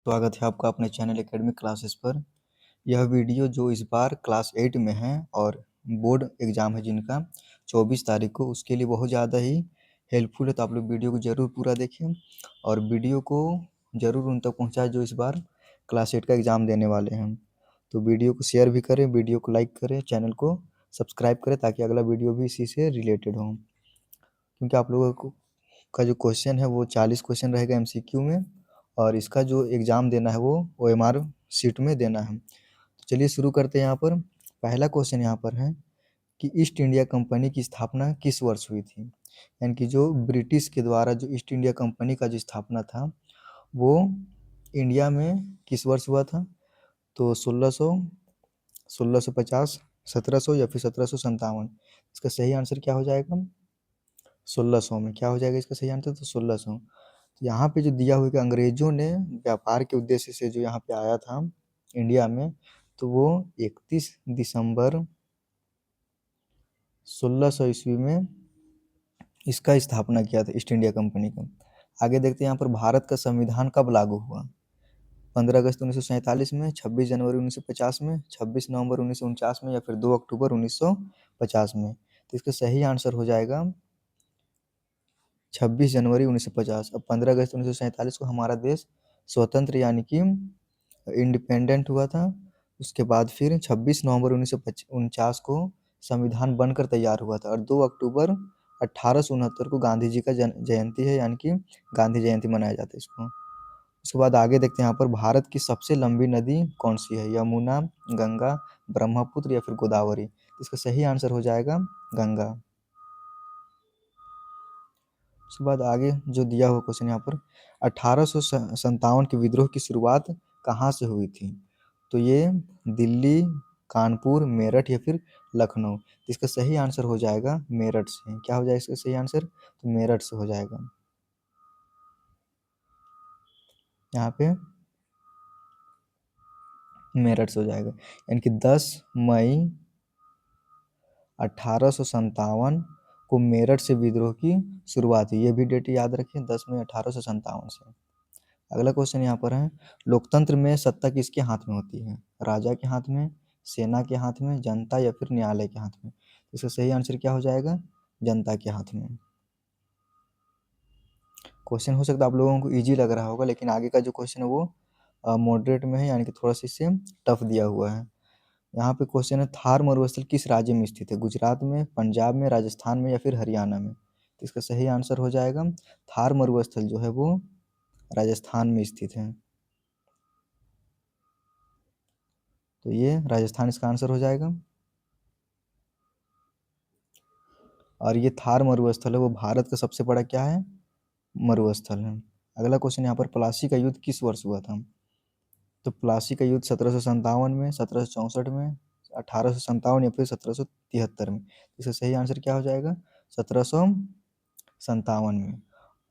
स्वागत है आपका अपने चैनल एकेडमिक क्लासेस पर। यह वीडियो जो इस बार क्लास 8 में है और बोर्ड एग्ज़ाम है जिनका 24 तारीख को, उसके लिए बहुत ज़्यादा ही हेल्पफुल है। तो आप लोग वीडियो को ज़रूर पूरा देखें और वीडियो को ज़रूर उन तक पहुँचाएं जो इस बार क्लास 8 का एग्ज़ाम देने वाले हैं। तो वीडियो को शेयर भी करें, वीडियो को लाइक करें, चैनल को सब्सक्राइब करें ताकि अगला वीडियो भी इसी से रिलेटेड हो। क्योंकि आप लोगों को का जो क्वेश्चन है वो 40 क्वेश्चन रहेगा एमसीक्यू में और इसका जो एग्ज़ाम देना है वो ओएमआर शीट में देना है। तो चलिए शुरू करते हैं। यहाँ पर पहला क्वेश्चन यहाँ पर है कि ईस्ट इंडिया कंपनी की स्थापना किस वर्ष हुई थी? यानी कि जो ब्रिटिश के द्वारा जो ईस्ट इंडिया कंपनी का जो स्थापना था वो इंडिया में किस वर्ष हुआ था? तो 1600, 1650, 1700 या फिर 1757। इसका सही आंसर क्या हो जाएगा? 1600 में। क्या हो जाएगा इसका सही आंसर? तो 1600। तो यहाँ पे जो दिया हुआ है कि अंग्रेजों ने व्यापार के उद्देश्य से जो यहाँ पे आया था इंडिया में, तो वो 31 दिसंबर 1600 ईस्वी में इसका स्थापना किया था ईस्ट इंडिया कंपनी का। आगे देखते हैं यहाँ पर भारत का संविधान कब लागू हुआ? 15 अगस्त 1947 में, 26 जनवरी 1950 में, 26 नवंबर 1949 में या फिर 2 अक्टूबर 1950 में। तो इसका सही आंसर हो जाएगा 26 जनवरी 1950। अब 15 अगस्त 1947 को हमारा देश स्वतंत्र यानी कि इंडिपेंडेंट हुआ था। उसके बाद फिर 26 नवंबर 1949 को संविधान बनकर तैयार हुआ था और 2 अक्टूबर 1869 को गांधी जी का जयंती है, यानी कि गांधी जयंती मनाया जाता है इसको। उसके बाद आगे देखते हैं यहाँ पर भारत की सबसे लंबी नदी कौन सी है? यमुना, गंगा, ब्रह्मपुत्र या फिर गोदावरी। इसका सही आंसर हो जाएगा गंगा। उसके बाद आगे जो दिया हुआ क्वेश्चन यहाँ पर 1857 के विद्रोह की शुरुआत कहाँ से हुई थी? तो ये दिल्ली, कानपुर, मेरठ या फिर लखनऊ। इसका सही आंसर हो जाएगा मेरठ से। क्या हो जाएगा इसका सही आंसर? तो मेरठ से हो जाएगा। यहाँ पे मेरठ से हो जाएगा, यानी कि 10 मई 1857 को मेरठ से विद्रोह की शुरुआत हुई। ये भी डेट याद रखिए, 10 मई 1857 से। अगला क्वेश्चन यहाँ पर है, लोकतंत्र में सत्ता किसके हाथ में होती है? राजा के हाथ में, सेना के हाथ में, जनता या फिर न्यायालय के हाथ में? इसका सही आंसर क्या हो जाएगा? जनता के हाथ में। क्वेश्चन हो सकता है आप लोगों को इजी लग रहा होगा, लेकिन आगे का जो क्वेश्चन है वो मॉडरेट में है, यानी कि थोड़ा सा इससे टफ दिया हुआ है। यहाँ पे क्वेश्चन है, थार मरुस्थल किस राज्य में स्थित है? गुजरात में, पंजाब में, राजस्थान में या फिर हरियाणा में? तो इसका सही आंसर हो जाएगा थार मरुस्थल जो है वो राजस्थान में स्थित है। तो ये राजस्थान इसका आंसर हो जाएगा। और ये थार मरुस्थल है वो भारत का सबसे बड़ा क्या है? मरुस्थल है। अगला क्वेश्चन यहाँ पर, प्लासी का युद्ध किस वर्ष हुआ था? तो प्लासी का युद्ध 1757 में, 1764 में, 1857 या फिर 1773 में? इसका सही आंसर क्या हो जाएगा? 1757 में।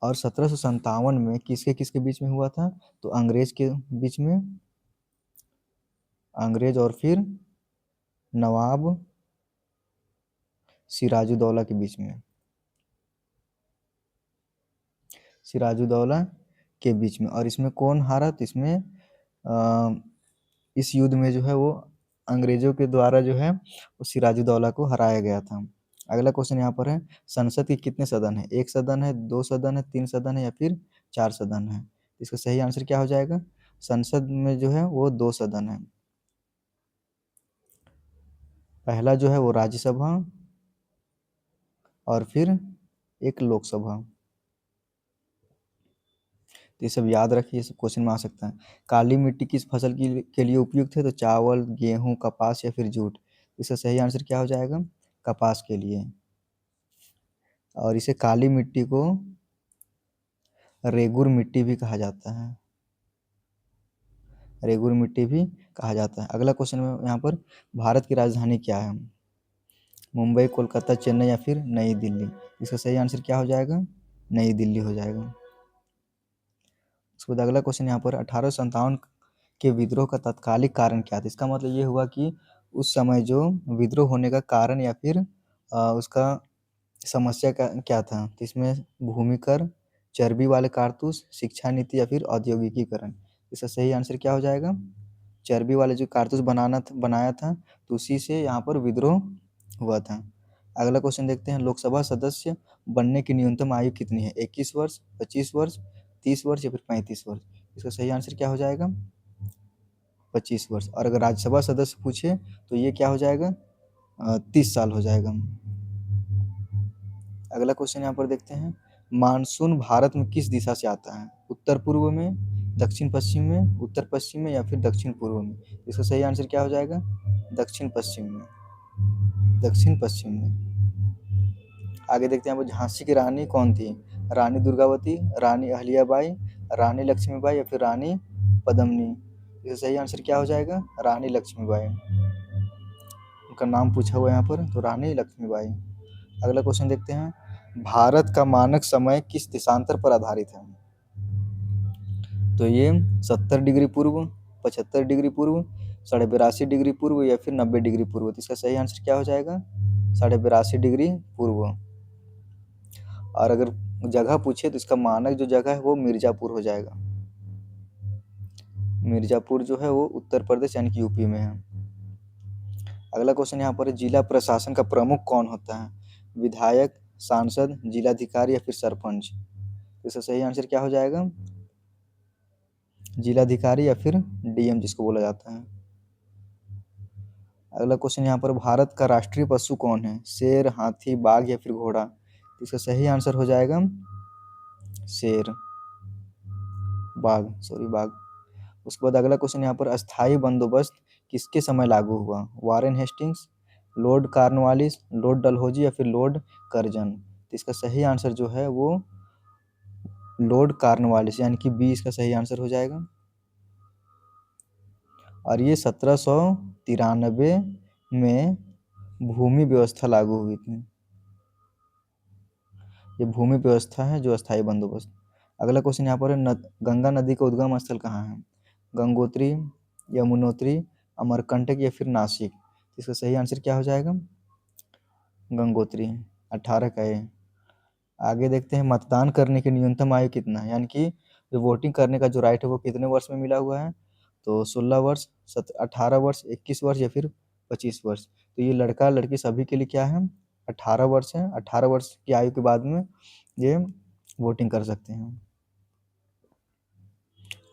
और 1757 में किसके किसके बीच में हुआ था? तो अंग्रेज के बीच में, अंग्रेज और फिर नवाब सिराजुद्दौला के बीच में, सिराजुद्दौला के बीच में। और इसमें कौन हारा? तो इसमें इस युद्ध में जो है वो अंग्रेजों के द्वारा जो है वो सिराजुद्दौला को हराया गया था। अगला क्वेश्चन यहाँ पर है, संसद के कितने सदन है? 1 सदन है, 2 सदन है, 3 सदन है या फिर 4 सदन है? इसका सही आंसर क्या हो जाएगा? संसद में जो है वो 2 सदन है। पहला जो है वो राज्यसभा और फिर एक लोकसभा। तो ये सब याद रखिए, सब क्वेश्चन में आ सकता है। काली मिट्टी किस फसल के लिए उपयुक्त है? तो चावल, गेहूं, कपास या फिर जूट? इसका सही आंसर क्या हो जाएगा? कपास के लिए। और इसे काली मिट्टी को रेगुर मिट्टी भी कहा जाता है, रेगुर मिट्टी भी कहा जाता है। अगला क्वेश्चन में यहाँ पर, भारत की राजधानी क्या है? मुंबई, कोलकाता, चेन्नई या फिर नई दिल्ली? इसका सही आंसर क्या हो जाएगा? नई दिल्ली हो जाएगा। उसके बाद अगला क्वेश्चन यहाँ पर, 1857 के विद्रोह का तात्कालिक कारण क्या था? इसका मतलब ये हुआ कि उस समय जो विद्रोह होने का कारण या फिर उसका समस्या क्या था? तो इसमें भूमि कर, चर्बी वाले कारतूस, शिक्षा नीति या फिर औद्योगिकीकरण? इसका सही आंसर क्या हो जाएगा? चर्बी वाले जो कारतूस बनाया था तो उसी से यहाँ पर विद्रोह हुआ था। अगला क्वेश्चन देखते हैं, लोकसभा सदस्य बनने की न्यूनतम आयु कितनी है? 21 वर्ष, 25 वर्ष, 30 वर्ष या फिर 35 वर्ष? इसका सही आंसर क्या हो जाएगा? 25 वर्ष। और अगर राज्यसभा सदस्य पूछे तो ये क्या हो जाएगा? 30 साल हो जाएगा। अगला क्वेश्चन यहाँ पर देखते हैं, मानसून भारत में किस दिशा से आता है? उत्तर पूर्व में, दक्षिण पश्चिम में, उत्तर पश्चिम में या फिर दक्षिण पूर्व में? इसका सही आंसर क्या हो जाएगा? दक्षिण पश्चिम में, दक्षिण पश्चिम में। आगे देखते हैं यहाँ पर, झांसी की रानी कौन थी? रानी दुर्गावती, रानी अहल्याबाई, रानी लक्ष्मीबाई या फिर रानी पद्मिनी? इसका सही आंसर क्या हो जाएगा? रानी लक्ष्मीबाई। उनका नाम पूछा हुआ है यहाँ पर, तो रानी लक्ष्मीबाई। अगला क्वेश्चन देखते हैं, भारत का मानक समय किस देशांतर पर आधारित है? तो ये 70 डिग्री पूर्व, 75 डिग्री पूर्व, 82.5 डिग्री पूर्व या फिर 90 डिग्री पूर्व? तो इसका सही आंसर क्या हो जाएगा? 82.5 डिग्री पूर्व। और अगर जगह पूछे तो इसका मानक जो जगह है वो मिर्जापुर हो जाएगा। मिर्जापुर जो है वो उत्तर प्रदेश यानी कि यूपी में है। अगला क्वेश्चन यहाँ पर, जिला प्रशासन का प्रमुख कौन होता है? विधायक, सांसद, जिलाधिकारी या फिर सरपंच? इसका सही आंसर क्या हो जाएगा? जिलाधिकारी या फिर डीएम जिसको बोला जाता है। अगला क्वेश्चन यहाँ पर, भारत का राष्ट्रीय पशु कौन है? शेर, हाथी, बाघ या फिर घोड़ा? तो इसका सही आंसर हो जाएगा शेर, बाघ। उसके बाद अगला क्वेश्चन यहाँ पर, अस्थाई बंदोबस्त किसके समय लागू हुआ? Warren Hastings, Lord Cornwallis, Lord Dalhousie या फिर लॉर्ड कर्जन? तो इसका सही आंसर जो है वो लॉर्ड कॉर्नवालिस यानी कि बी इसका सही आंसर हो जाएगा। और ये 1793 में भूमि व्यवस्था लागू हुई थी। ये भूमि व्यवस्था है जो अस्थाई बंदोबस्त। अगला क्वेश्चन यहाँ पर है, गंगा नदी का उद्गम स्थल कहाँ है? गंगोत्री, यमुनोत्री, अमरकंटक या फिर नासिक? इसका सही आंसर क्या हो जाएगा? गंगोत्री, 18 का ए। आगे देखते हैं, मतदान करने की न्यूनतम आयु कितना है? यानी कि जो वोटिंग करने का जो राइट है वो कितने वर्ष में मिला हुआ है? तो 16 वर्ष, 18 वर्ष, 21 वर्ष या फिर 25 वर्ष? तो ये लड़का लड़की सभी के लिए क्या है? 18 वर्ष है। 18 वर्ष की आयु के बाद में ये वोटिंग कर सकते हैं।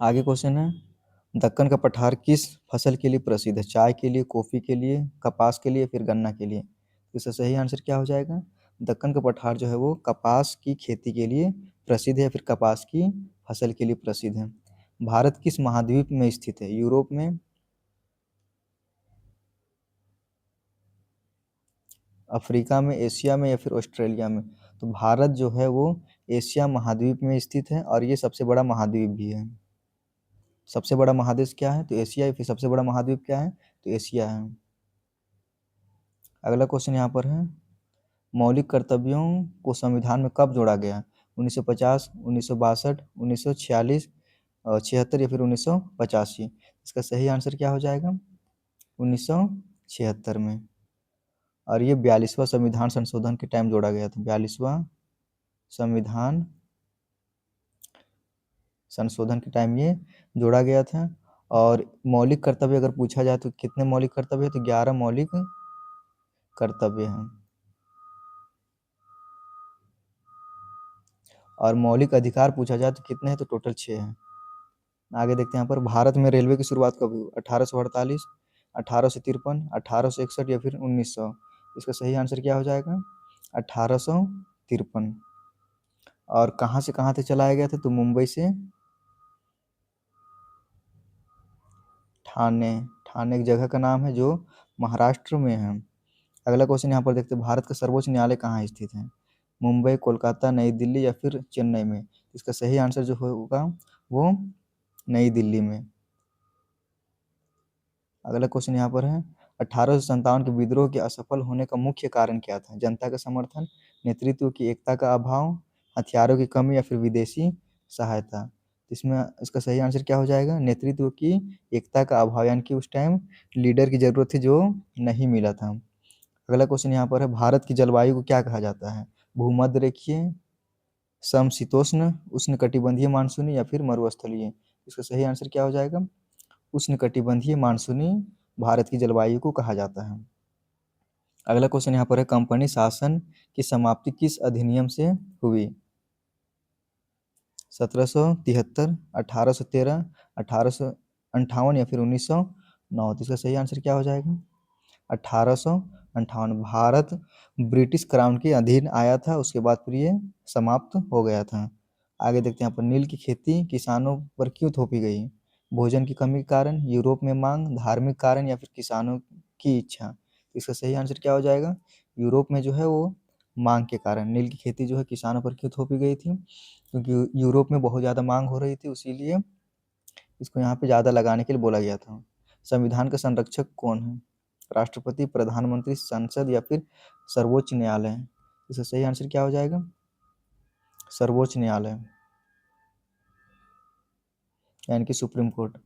आगे क्वेश्चन है, दक्कन का पठार किस फसल के लिए प्रसिद्ध है? चाय के लिए, कॉफ़ी के लिए, कपास के लिए, फिर गन्ना के लिए? तो इसका सही आंसर क्या हो जाएगा? दक्कन का पठार जो है वो कपास की खेती के लिए प्रसिद्ध है, फिर कपास की फसल के लिए प्रसिद्ध है। भारत किस महाद्वीप में स्थित है? यूरोप में, अफ्रीका में, एशिया में या फिर ऑस्ट्रेलिया में? तो भारत जो है वो एशिया महाद्वीप में स्थित है और ये सबसे बड़ा महाद्वीप भी है। सबसे बड़ा महादेश क्या है? तो एशिया। फिर सबसे बड़ा महाद्वीप क्या है? तो एशिया है। अगला क्वेश्चन यहाँ पर है, मौलिक कर्तव्यों को संविधान में कब जोड़ा गया? 1950, 1962, 1946, 76 या फिर 1985? इसका सही आंसर क्या हो जाएगा? 1976 में। और ये 42वां संविधान संशोधन के टाइम जोड़ा गया था। 42वां संविधान संशोधन के टाइम ये जोड़ा गया था। और मौलिक कर्तव्य अगर पूछा जाए तो कितने मौलिक कर्तव्य है? तो 11 मौलिक कर्तव्य हैं। और मौलिक अधिकार पूछा जाए तो कितने हैं? तो टोटल 6 हैं। आगे देखते हैं यहाँ पर, भारत में रेलवे की शुरुआत कब हुई? 1848, 1853, 1861 या फिर 1900? इसका सही आंसर क्या हो जाएगा? 1853। और कहाँ से कहाँ तक चलाया गया था? तो मुंबई से ठाणे। ठाणे एक जगह का नाम है जो महाराष्ट्र में है। अगला क्वेश्चन यहाँ पर देखते हैं, भारत का सर्वोच्च न्यायालय कहाँ स्थित है? मुंबई, कोलकाता, नई दिल्ली या फिर चेन्नई में? इसका सही आंसर जो होगा वो नई दिल्ली में। अगला क्वेश्चन यहाँ पर है, 1857 के विद्रोह के असफल होने का मुख्य कारण क्या था? जनता का समर्थन, नेतृत्व की एकता का अभाव, हथियारों की कमी या फिर विदेशी सहायता? इसमें इसका सही आंसर क्या हो जाएगा? नेतृत्व की एकता का अभाव, यानी कि उस टाइम लीडर की जरूरत थी जो नहीं मिला था। अगला क्वेश्चन यहाँ पर है, भारत की जलवायु को क्या कहा जाता है? भूमध्य रेखीय, समशीतोष्ण, उष्णकटिबंधीय मानसूनी या फिर मरुस्थलीय? इसका सही आंसर क्या हो जाएगा? उष्णकटिबंधीय मानसूनी भारत की जलवायु को कहा जाता है। अगला क्वेश्चन यहाँ पर है, कंपनी शासन की समाप्ति किस अधिनियम से हुई? 1773, 1813, 1858 या फिर 1909? तो इसका सही आंसर क्या हो जाएगा? 1858। भारत ब्रिटिश क्राउन के अधीन आया था, उसके बाद फिर ये समाप्त हो गया था। आगे देखते हैं यहाँ पर, नील की खेती किसानों पर क्यों थोपी गई? भोजन की कमी के कारण, यूरोप में मांग, धार्मिक कारण या फिर किसानों की इच्छा? तो इसका सही आंसर क्या हो जाएगा? यूरोप में जो है वो मांग के कारण नील की खेती जो है किसानों पर क्यों थोपी गई थी? क्योंकि यूरोप में बहुत ज़्यादा मांग हो रही थी, इसीलिए इसको यहाँ पे ज़्यादा लगाने के लिए बोला गया था। संविधान का संरक्षक कौन है? राष्ट्रपति, प्रधानमंत्री, संसद या फिर सर्वोच्च न्यायालय? इसका सही आंसर क्या हो जाएगा? सर्वोच्च न्यायालय, यानी कि सुप्रीम कोर्ट।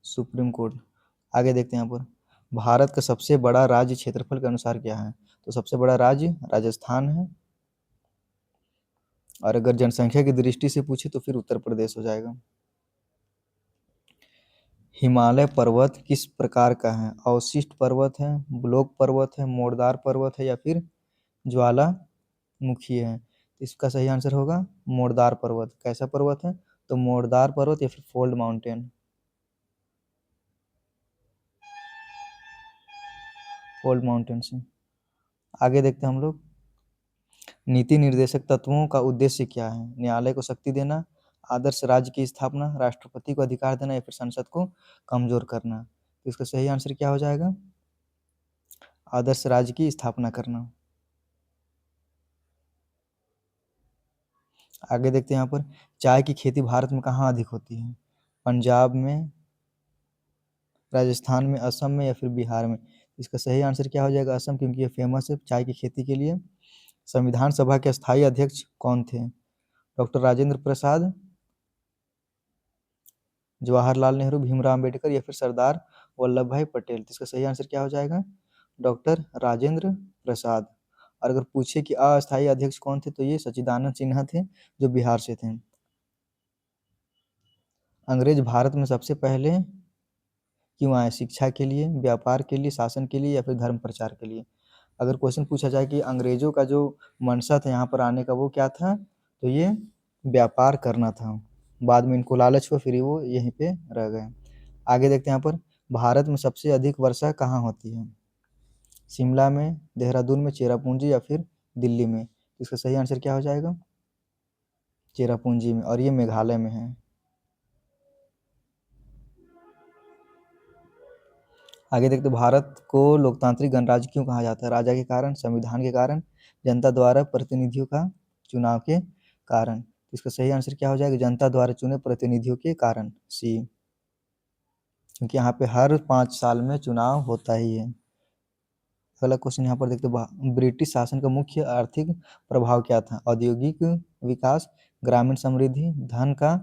Supreme court. आगे देखते हैं यहाँ पर, भारत का सबसे बड़ा राज्य क्षेत्रफल के अनुसार क्या है? तो सबसे बड़ा राज्य राजस्थान है, और अगर जनसंख्या की दृष्टि से पूछे तो फिर उत्तर प्रदेश हो जाएगा। हिमालय पर्वत किस प्रकार का है? अवशिष्ट पर्वत है, ब्लॉक पर्वत है, मोड़दार पर्वत है या फिर ज्वालामुखी है? इसका सही आंसर होगा मोड़दार पर्वत। कैसा पर्वत है? तो मोड़दार पर्वत या फिर फोल्ड माउंटेन। फोल्ड माउंटेन से। आगे देखते हैं हम लोग, नीति निर्देशक तत्वों का उद्देश्य क्या है? न्यायालय को शक्ति देना, आदर्श राज्य की स्थापना, राष्ट्रपति को अधिकार देना या फिर संसद को कमजोर करना? तो इसका सही आंसर क्या हो जाएगा? आदर्श राज्य की स्थापना करना। आगे देखते हैं यहाँ पर, चाय की खेती भारत में कहाँ अधिक होती है? पंजाब में, राजस्थान में, असम में या फिर बिहार में? इसका सही आंसर क्या हो जाएगा? असम, क्योंकि ये फेमस है चाय की खेती के लिए। संविधान सभा के स्थायी अध्यक्ष कौन थे? डॉक्टर राजेंद्र प्रसाद, जवाहरलाल नेहरू, भीमराव अम्बेडकर या फिर सरदार वल्लभ भाई पटेल? तो इसका सही आंसर क्या हो जाएगा? डॉक्टर राजेंद्र प्रसाद। और अगर पूछे कि अस्थायी अध्यक्ष कौन थे, तो ये सच्चिदानंद सिन्हा थे, जो बिहार से थे। अंग्रेज भारत में सबसे पहले क्यों आए? शिक्षा के लिए, व्यापार के लिए, शासन के लिए या फिर धर्म प्रचार के लिए? अगर क्वेश्चन पूछा जाए कि अंग्रेजों का जो मंशा था यहाँ पर आने का, वो क्या था? तो ये व्यापार करना था। बाद में इनको लालच हुआ, फिर वो यहीं पे रह गए। आगे देखते हैं यहाँ पर, भारत में सबसे अधिक वर्षा कहाँ होती है? शिमला में, देहरादून में, चेरापूंजी या फिर दिल्ली में? इसका सही आंसर क्या हो जाएगा? चेरापूंजी में, और ये मेघालय में है। आगे देखते, भारत को लोकतांत्रिक गणराज्य क्यों कहा जाता है? राजा के कारण, संविधान के कारण, जनता द्वारा प्रतिनिधियों का चुनाव के कारण? इसका सही आंसर क्या हो जाएगा? जनता द्वारा चुने प्रतिनिधियों के कारण, सी। क्योंकि यहाँ पे हर 5 साल में चुनाव होता ही है। अगला क्वेश्चन यहाँ पर देखते, ब्रिटिश शासन का मुख्य आर्थिक प्रभाव क्या था? औद्योगिक विकास, ग्रामीण समृद्धि, धन का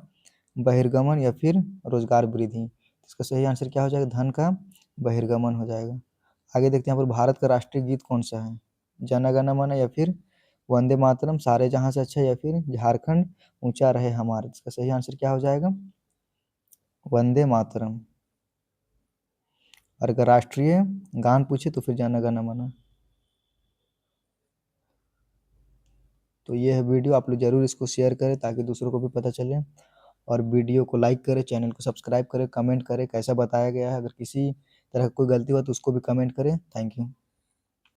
बहिर्गमन या फिर रोजगार वृद्धि? इसका सही आंसर क्या हो जाएगा? धन का बहिर्गमन हो जाएगा। आगे देखते हैं यहाँ पर, भारत का राष्ट्रीय गीत कौन सा है? जन गण मन या फिर वंदे मातरम, सारे जहां से अच्छा या फिर झारखंड ऊंचा रहे हमारा? इसका सही आंसर क्या हो जाएगा? वंदे मातरम। और अगर राष्ट्रीय गान पूछे तो फिर जन गण मन। तो ये है वीडियो, आप लोग जरूर इसको शेयर करें ताकि दूसरों को भी पता चले, और वीडियो को लाइक करें, चैनल को सब्सक्राइब करें, कमेंट करें कैसा बताया गया है। अगर किसी तरह कोई गलती हो तो उसको भी कमेंट करें। Thank you.